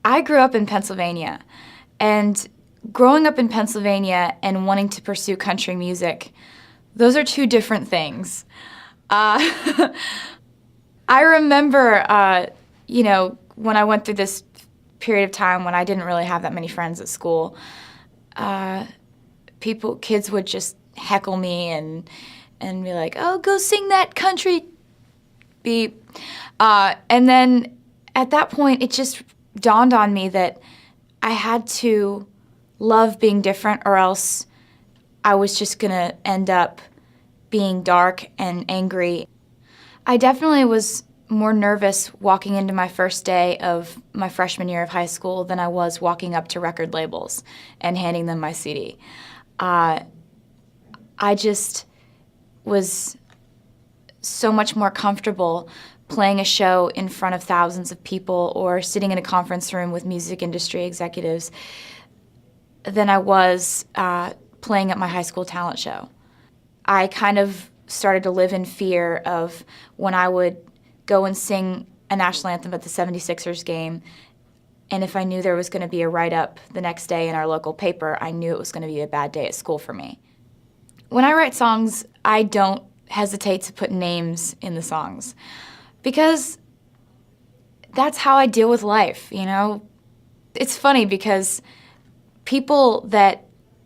I grew up in Pennsylvania, and growing up in Pennsylvania and wanting to pursue country music, those are two different things. Uh, I remember, when I went through this period of time when I didn't really have that many friends at school, uh, kids would just heckle me and be like, "Oh, go sing that country beep." And then at that point, it just dawned on me that I had to love being different, or else I was just gonna end up being dark and angry. I definitely was more nervous walking into my first day of my freshman year of high school than I was walking up to record labels and handing them my CD. I just was so much more comfortable playing a show in front of thousands of people or sitting in a conference room with music industry executives than I was playing at my high school talent show. I kind of started to live in fear of when I would go and sing a national anthem at the 76ers game, and if I knew there was going to be a write-up the next day in our local paper, I knew it was going to be a bad day at school for me. When I write songs, I don't hesitate to put names in the songs because that's how I deal with life, you know? It's funny because people that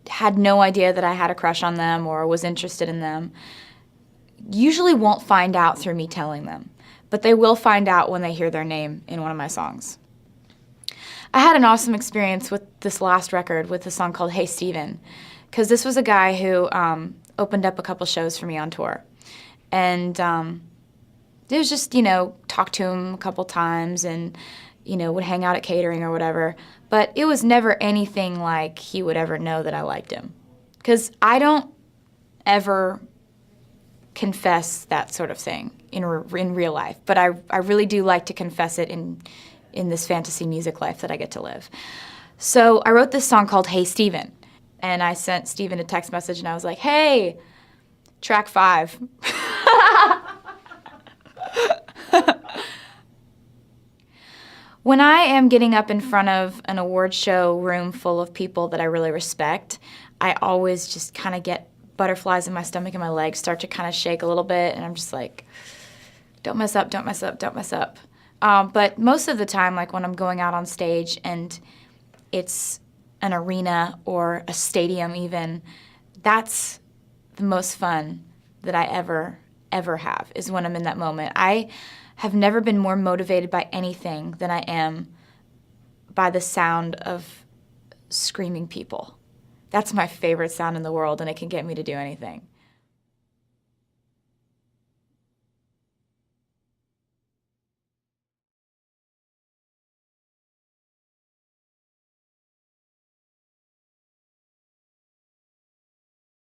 had no idea that I had a crush on them or was interested in them usually won't find out through me telling them, but they will find out when they hear their name in one of my songs. I had an awesome experience with this last record with a song called Hey Steven, because this was a guy who opened up a couple shows for me on tour. And it was just, talked to him a couple times and, would hang out at catering or whatever. But it was never anything like he would ever know that I liked him. Because I don't ever confess that sort of thing in real life. But I really do like to confess it in this fantasy music life that I get to live. So I wrote this song called Hey Steven. And I sent Steven a text message and I was like, "Hey, track 5. When I am getting up in front of an award show room full of people that I really respect, I always just kind of get butterflies in my stomach and my legs start to kind of shake a little bit, and I'm just like, don't mess up, don't mess up, don't mess up. But most of the time, like when I'm going out on stage and it's an arena or a stadium even, that's the most fun that I ever have, is when I'm in that moment. I have never been more motivated by anything than I am by the sound of screaming people. That's my favorite sound in the world, and it can get me to do anything.